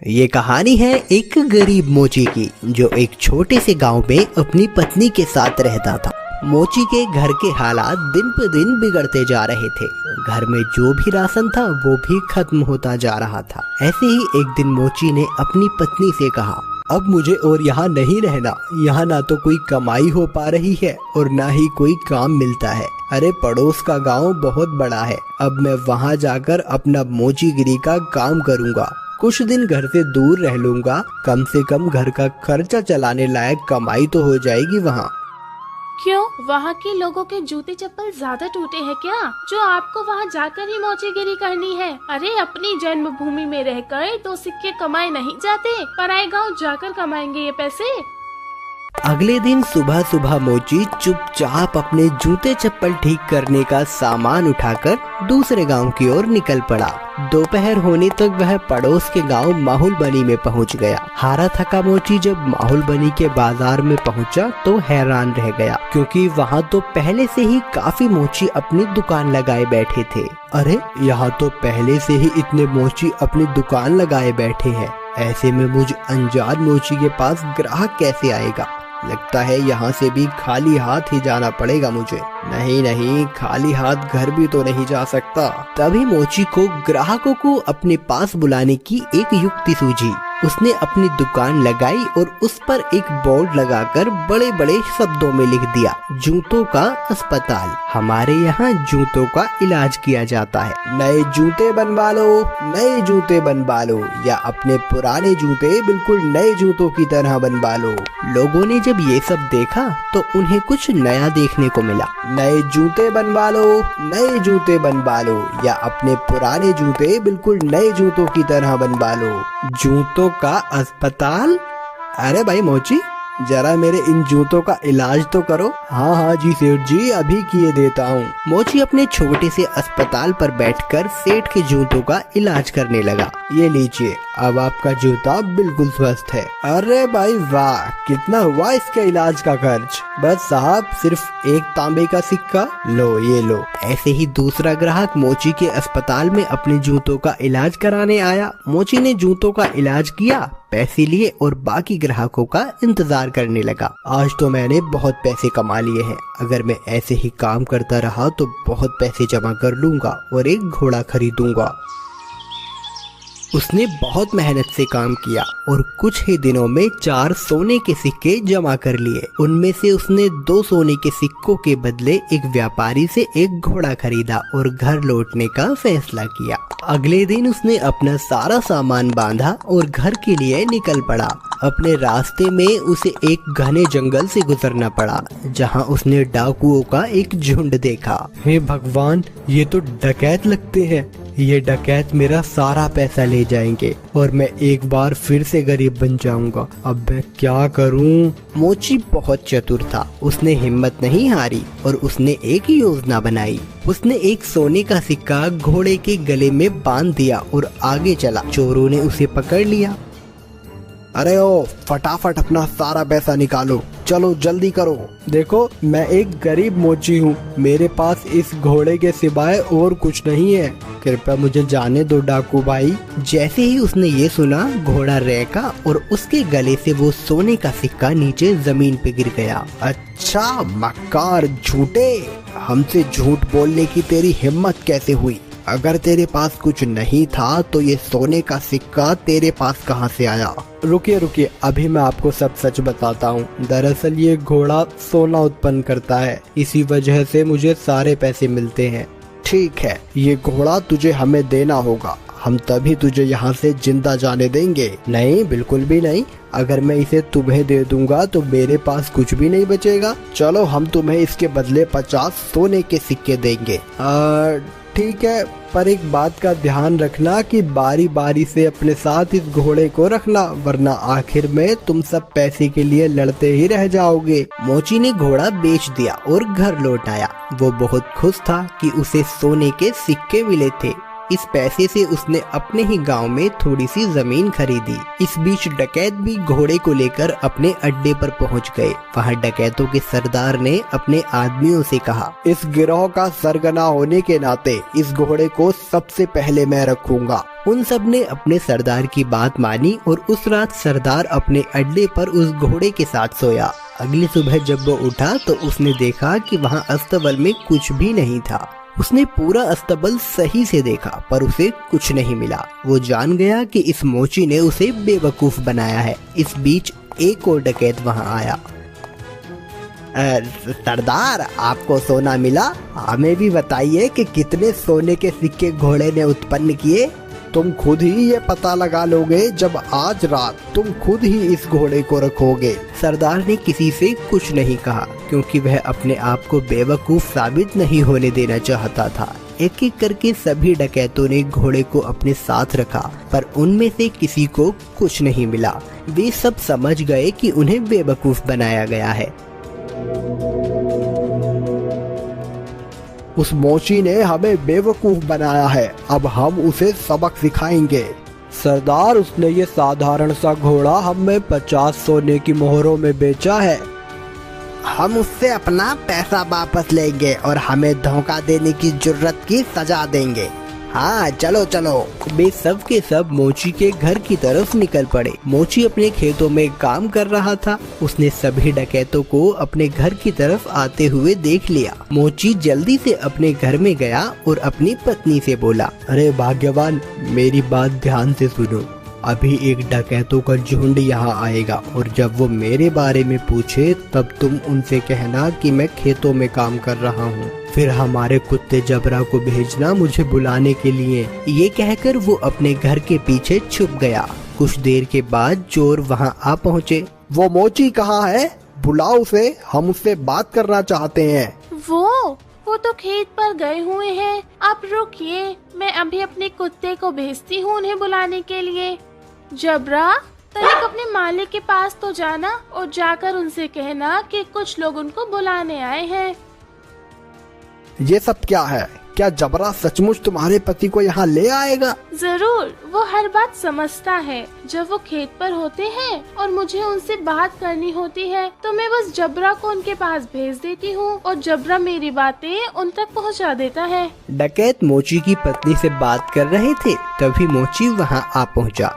ये कहानी है एक गरीब मोची की, जो एक छोटे से गांव में अपनी पत्नी के साथ रहता था। मोची के घर के हालात दिन पर दिन बिगड़ते जा रहे थे। घर में जो भी राशन था वो भी खत्म होता जा रहा था। ऐसे ही एक दिन मोची ने अपनी पत्नी से कहा, अब मुझे और यहाँ नहीं रहना। यहाँ ना तो कोई कमाई हो पा रही है और ना ही कोई काम मिलता है। अरे पड़ोस का गांव बहुत बड़ा है, अब मैं वहाँ जाकर अपना मोचीगिरी का काम करूँगा। कुछ दिन घर से दूर रह लूँगा, कम से कम घर का खर्चा चलाने लायक कमाई तो हो जाएगी वहाँ। क्यों, वहाँ के लोगों के जूते चप्पल ज्यादा टूटे हैं क्या, जो आपको वहाँ जाकर ही मोचीगिरी करनी है? अरे अपनी जन्मभूमि में रहकर तो सिक्के कमाए नहीं जाते, पराए गांव जाकर कमाएंगे ये पैसे। अगले दिन सुबह सुबह मोची चुपचाप अपने जूते चप्पल ठीक करने का सामान उठाकर दूसरे गांव की ओर निकल पड़ा। दोपहर होने तक वह पड़ोस के गांव माहुलबनी में पहुंच गया। हारा थका मोची जब माहुलबनी के बाजार में पहुंचा तो हैरान रह गया, क्योंकि वहां तो पहले से ही काफी मोची अपनी दुकान लगाए बैठे थे। अरे यहाँ तो पहले से ही इतने मोची अपनी दुकान लगाए बैठे हैं। ऐसे में मुझ अनजान मोची के पास ग्राहक कैसे आएगा? लगता है यहाँ से भी खाली हाथ ही जाना पड़ेगा मुझे। नहीं, खाली हाथ घर भी तो नहीं जा सकता। तभी मोची को ग्राहकों को अपने पास बुलाने की एक युक्ति सूझी। उसने अपनी दुकान लगाई और उस पर एक बोर्ड लगाकर बड़े बड़े शब्दों में लिख दिया, जूतों का अस्पताल। हमारे यहाँ जूतों का इलाज किया जाता है। नए जूते बनवा लो, नए जूते बनवा लो, या अपने पुराने जूते बिल्कुल नए जूतों की तरह बनवा लो। लोगों ने जब ये सब देखा तो उन्हें कुछ नया देखने को मिला। नए जूते बनवा लो, नए जूते बनवा लो, या अपने पुराने जूते बिल्कुल नए जूतों की तरह बनवा लो। जूतों का अस्पताल? अरे भाई मोची, जरा मेरे इन जूतों का इलाज तो करो। हाँ जी सेठ जी, अभी किए देता हूँ। मोची अपने छोटे से अस्पताल पर बैठकर सेठ के जूतों का इलाज करने लगा। ये लीजिए, अब आपका जूता बिल्कुल स्वस्थ है। अरे भाई वाह, कितना हुआ इसके इलाज का खर्च? बस साहब, सिर्फ एक तांबे का सिक्का। लो ये लो। ऐसे ही दूसरा ग्राहक मोची के अस्पताल में अपने जूतों का इलाज कराने आया। मोची ने जूतों का इलाज किया, पैसे लिए और बाकी ग्राहकों का इंतजार करने लगा। आज तो मैंने बहुत पैसे कमा लिए हैं। अगर मैं ऐसे ही काम करता रहा तो बहुत पैसे जमा कर लूंगा और एक घोड़ा खरीदूंगा। उसने बहुत मेहनत से काम किया और कुछ ही दिनों में 4 सोने के सिक्के जमा कर लिए। उनमें से उसने 2 सोने के सिक्कों के बदले एक व्यापारी से एक घोड़ा खरीदा और घर लौटने का फैसला किया। अगले दिन उसने अपना सारा सामान बांधा और घर के लिए निकल पड़ा। अपने रास्ते में उसे एक घने जंगल से गुजरना पड़ा, जहां उसने डाकुओं का एक झुंड देखा। हे भगवान, ये तो डकैत लगते हैं। ये डकैत मेरा सारा पैसा ले जाएंगे और मैं एक बार फिर से गरीब बन जाऊंगा। अब मैं क्या करूं? मोची बहुत चतुर था। उसने हिम्मत नहीं हारी और उसने एक योजना बनाई। उसने एक सोने का सिक्का घोड़े के गले में बांध दिया और आगे चला। चोरों ने उसे पकड़ लिया। अरे ओ, फटाफट अपना सारा पैसा निकालो, चलो जल्दी करो। देखो, मैं एक गरीब मोची हूँ, मेरे पास इस घोड़े के सिवाय और कुछ नहीं है। कृपया मुझे जाने दो डाकू भाई। जैसे ही उसने ये सुना, घोड़ा रेका और उसके गले से वो सोने का सिक्का नीचे जमीन पे गिर गया। अच्छा मक्कार झूठे, हमसे झूठ बोलने की तेरी हिम्मत कैसे हुई? अगर तेरे पास कुछ नहीं था तो ये सोने का सिक्का तेरे पास कहाँ से आया? रुकिए, अभी मैं आपको सब सच बताता हूँ। दरअसल ये घोड़ा सोना उत्पन्न करता है, इसी वजह से मुझे सारे पैसे मिलते हैं। ठीक है, ये घोड़ा तुझे हमें देना होगा, हम तभी तुझे यहाँ से जिंदा जाने देंगे। नहीं, बिल्कुल भी नहीं। अगर मैं इसे तुम्हें दे दूंगा तो मेरे पास कुछ भी नहीं बचेगा। चलो, हम तुम्हें इसके बदले 50 सोने के सिक्के देंगे। ठीक है, पर एक बात का ध्यान रखना कि बारी बारी से अपने साथ इस घोड़े को रखना, वरना आखिर में तुम सब पैसे के लिए लड़ते ही रह जाओगे। मोची ने घोड़ा बेच दिया और घर लौट आया। वो बहुत खुश था कि उसे सोने के सिक्के मिले थे। इस पैसे से उसने अपने ही गांव में थोड़ी सी जमीन खरीदी। इस बीच डकैत भी घोड़े को लेकर अपने अड्डे पर पहुंच गए। वहां डकैतों के सरदार ने अपने आदमियों से कहा, इस गिरोह का सरगना होने के नाते इस घोड़े को सबसे पहले मैं रखूंगा। उन सब ने अपने सरदार की बात मानी और उस रात सरदार अपने अड्डे पर उस घोड़े के साथ सोया। अगली सुबह जब वो उठा तो उसने देखा कि वहाँ अस्तबल में कुछ भी नहीं था। उसने पूरा अस्तबल सही से देखा पर उसे कुछ नहीं मिला। वो जान गया कि इस मोची ने उसे बेवकूफ बनाया है। इस बीच एक और डकैत वहाँ आया। सरदार, आपको सोना मिला? हमें भी बताइए कि कितने सोने के सिक्के घोड़े ने उत्पन्न किए। तुम खुद ही ये पता लगा लोगे जब आज रात तुम खुद ही इस घोड़े को रखोगे। सरदार ने किसी से कुछ नहीं कहा क्योंकि वह अपने आप को बेवकूफ साबित नहीं होने देना चाहता था। एक एक करके सभी डकैतों ने घोड़े को अपने साथ रखा पर उनमें से किसी को कुछ नहीं मिला। वे सब समझ गए कि उन्हें बेवकूफ बनाया गया है। उस मोची ने हमें बेवकूफ बनाया है, अब हम उसे सबक सिखाएंगे। सरदार, उसने ये साधारण सा घोड़ा हमें 50 सोने की मोहरों में बेचा है। हम उससे अपना पैसा वापस लेंगे और हमें धोखा देने की जुर्रत की सजा देंगे। हाँ, चलो चलो। वे सब के सब मोची के घर की तरफ निकल पड़े। मोची अपने खेतों में काम कर रहा था। उसने सभी डकैतों को अपने घर की तरफ आते हुए देख लिया। मोची जल्दी से अपने घर में गया और अपनी पत्नी से बोला, अरे भाग्यवान, मेरी बात ध्यान से सुनो। अभी एक डकैतों का झुंड यहाँ आएगा और जब वो मेरे बारे में पूछे तब तुम उनसे कहना कि मैं खेतों में काम कर रहा हूँ। फिर हमारे कुत्ते जबरा को भेजना मुझे बुलाने के लिए। ये कहकर वो अपने घर के पीछे छुप गया। कुछ देर के बाद चोर वहाँ आ पहुँचे। वो मोची कहाँ है? बुलाओ उसे, हम उससे बात करना चाहते हैं। वो तो खेत पर गए हुए हैं। आप रुकिए, मैं अभी अपने कुत्ते को भेजती हूँ उन्हें बुलाने के लिए। जबरा, तनिक अपने मालिक के पास तो जाना और जाकर उनसे कहना कि कुछ लोग उनको बुलाने आए हैं। ये सब क्या है? क्या जबरा सचमुच तुम्हारे पति को यहाँ ले आएगा? जरूर, वो हर बात समझता है। जब वो खेत पर होते हैं और मुझे उनसे बात करनी होती है तो मैं बस जबरा को उनके पास भेज देती हूँ और जबरा मेरी बातें उन तक पहुँचा देता है। डकैत मोची की पत्नी से बात कर रहे थे, तभी मोची वहाँ आ पहुँचा।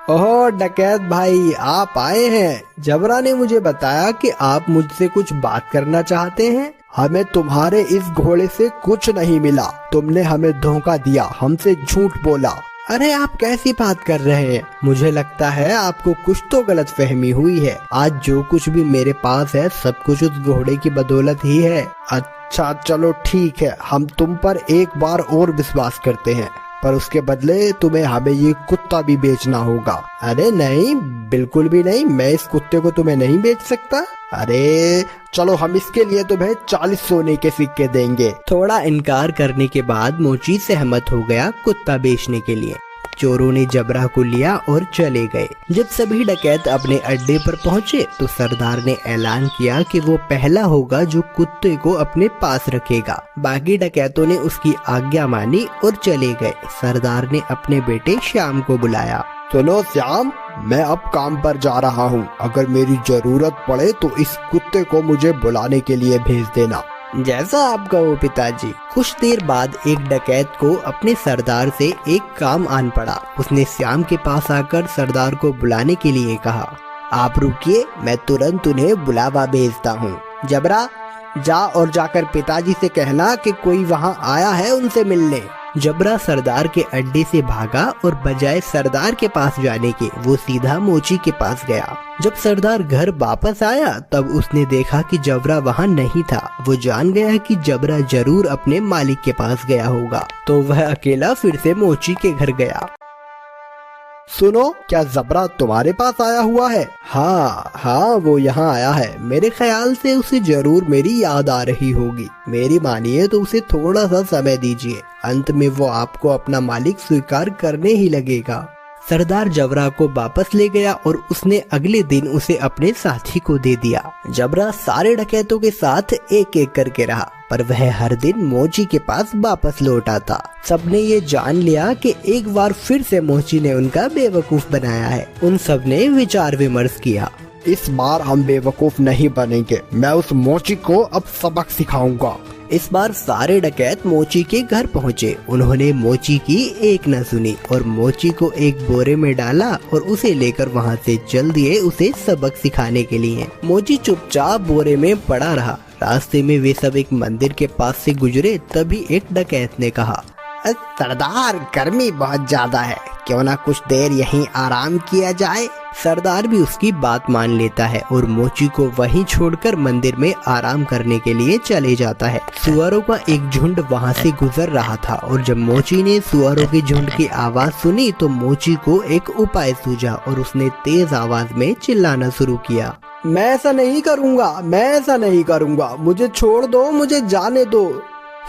ओह डकैत भाई, आप आए हैं। जबरा ने मुझे बताया कि आप मुझसे कुछ बात करना चाहते हैं। हमें तुम्हारे इस घोड़े से कुछ नहीं मिला। तुमने हमें धोखा दिया, हमसे झूठ बोला। अरे आप कैसी बात कर रहे हैं? मुझे लगता है आपको कुछ तो गलतफहमी हुई है। आज जो कुछ भी मेरे पास है सब कुछ उस घोड़े की बदौलत ही है। अच्छा चलो ठीक है, हम तुम पर एक बार और विश्वास करते हैं, पर उसके बदले तुम्हें हमें ये कुत्ता भी बेचना होगा। अरे नहीं, बिल्कुल भी नहीं, मैं इस कुत्ते को तुम्हें नहीं बेच सकता। अरे चलो, हम इसके लिए तुम्हें 40 सोने के सिक्के देंगे। थोड़ा इनकार करने के बाद मोची सहमत हो गया कुत्ता बेचने के लिए। चोरों ने जबरा को लिया और चले गए। जब सभी डकैत अपने अड्डे पर पहुंचे तो सरदार ने ऐलान किया कि वो पहला होगा जो कुत्ते को अपने पास रखेगा। बाकी डकैतों ने उसकी आज्ञा मानी और चले गए। सरदार ने अपने बेटे श्याम को बुलाया। सुनो श्याम, मैं अब काम पर जा रहा हूँ। अगर मेरी जरूरत पड़े तो इस कुत्ते को मुझे बुलाने के लिए भेज देना। जैसा आप कहो पिताजी। कुछ देर बाद एक डकैत को अपने सरदार से एक काम आन पड़ा। उसने श्याम के पास आकर सरदार को बुलाने के लिए कहा, आप रुकिए, मैं तुरंत उन्हें बुलावा भेजता हूँ। जबरा, जा और जाकर पिताजी से कहना कि कोई वहाँ आया है उनसे मिलने। जबरा सरदार के अड्डे से भागा और बजाय सरदार के पास जाने के वो सीधा मोची के पास गया। जब सरदार घर वापस आया तब उसने देखा कि जबरा वहाँ नहीं था। वो जान गया कि जबरा जरूर अपने मालिक के पास गया होगा, तो वह अकेला फिर से मोची के घर गया। सुनो, क्या जबरा तुम्हारे पास आया हुआ है? हाँ, वो यहाँ आया है। मेरे ख्याल से उसे जरूर मेरी याद आ रही होगी। मेरी मानिए तो उसे थोड़ा सा समय दीजिए, अंत में वो आपको अपना मालिक स्वीकार करने ही लगेगा। सरदार जबरा को वापस ले गया और उसने अगले दिन उसे अपने साथी को दे दिया। जबरा सारे डकैतों के साथ एक एक करके रहा, पर वह हर दिन मोची के पास वापस लौट आता। सबने ये जान लिया कि एक बार फिर से मोची ने उनका बेवकूफ बनाया है। उन सब ने विचार विमर्श किया। इस बार हम बेवकूफ नहीं बनेंगे। मैं उस मोची को अब सबक सिखाऊंगा। इस बार सारे डकैत मोची के घर पहुँचे। उन्होंने मोची की एक न सुनी और मोची को एक बोरे में डाला और उसे लेकर वहाँ से चल दिए उसे सबक सिखाने के लिए। मोची चुपचाप बोरे में पड़ा रहा। रास्ते में वे सब एक मंदिर के पास से गुजरे, तभी एक डकैत ने कहा, सरदार गर्मी बहुत ज्यादा है, क्यों ना कुछ देर यहीं आराम किया जाए। सरदार भी उसकी बात मान लेता है और मोची को वहीं छोड़कर मंदिर में आराम करने के लिए चले जाता है। सुअरों का एक झुंड वहां से गुजर रहा था और जब मोची ने सुअरों के झुंड की आवाज सुनी तो मोची को एक उपाय सूझा और उसने तेज आवाज में चिल्लाना शुरू किया, मैं ऐसा नहीं करूँगा, मैं ऐसा नहीं करूँगा, मुझे छोड़ दो, मुझे जाने दो।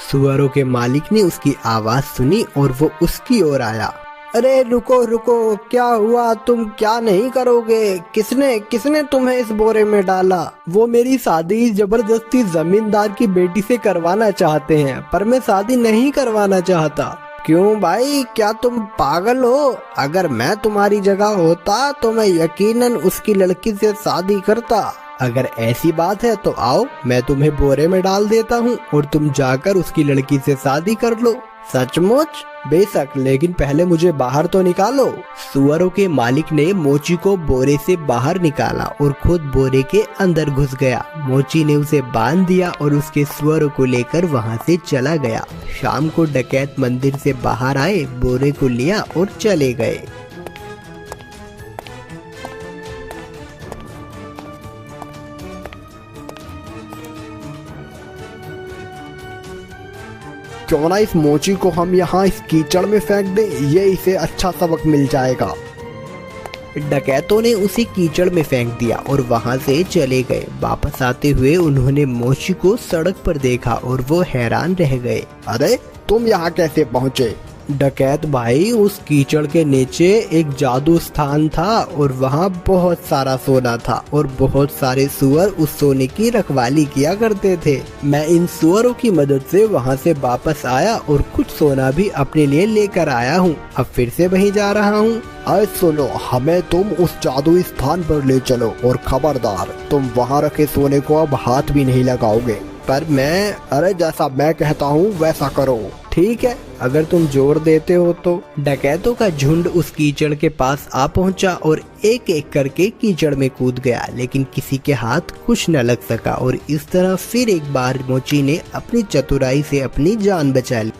सुअरों के मालिक ने उसकी आवाज सुनी और वो उसकी ओर आया। अरे रुको रुको, क्या हुआ, तुम क्या नहीं करोगे? किसने तुम्हें इस बोरे में डाला? वो मेरी शादी जबरदस्ती जमींदार की बेटी से करवाना चाहते हैं, पर मैं शादी नहीं करवाना चाहता। क्यों भाई, क्या तुम पागल हो? अगर मैं तुम्हारी जगह होता तो मैं यकीनन उसकी लड़की से शादी करता। अगर ऐसी बात है तो आओ, मैं तुम्हें बोरे में डाल देता हूँ और तुम जाकर उसकी लड़की से शादी कर लो। सचमुच? बेशक, लेकिन पहले मुझे बाहर तो निकालो। सुअरों के मालिक ने मोची को बोरे से बाहर निकाला और खुद बोरे के अंदर घुस गया। मोची ने उसे बांध दिया और उसके सुअरों को लेकर वहां से चला गया। शाम को डकैत मंदिर से बाहर आए, बोरे को लिया और चले गए। क्यों ना इस मोची को हम यहाँ इस कीचड़ में फेंक दें, ये इसे अच्छा सबक मिल जाएगा। डकैतों ने उसे कीचड़ में फेंक दिया और वहां से चले गए। वापस आते हुए उन्होंने मोची को सड़क पर देखा और वो हैरान रह गए। अरे तुम यहाँ कैसे पहुँचे? डकैत भाई, उस कीचड़ के नीचे एक जादू स्थान था और वहाँ बहुत सारा सोना था और बहुत सारे सुअर उस सोने की रखवाली किया करते थे। मैं इन सुअरों की मदद से वहाँ से वापस आया और कुछ सोना भी अपने लिए लेकर आया हूँ। अब फिर से वहीं जा रहा हूँ। अरे सुनो, हमें तुम उस जादुई स्थान पर ले चलो और खबरदार, तुम वहाँ रखे सोने को अब हाथ भी नहीं लगाओगे। पर मैं, अरे जैसा मैं कहता हूँ वैसा करो। ठीक है, अगर तुम जोर देते हो तो। डकैतों का झुंड उस कीचड़ के पास आ पहुंचा और एक एक करके कीचड़ में कूद गया, लेकिन किसी के हाथ कुछ न लग सका और इस तरह फिर एक बार मोची ने अपनी चतुराई से अपनी जान बचा ली।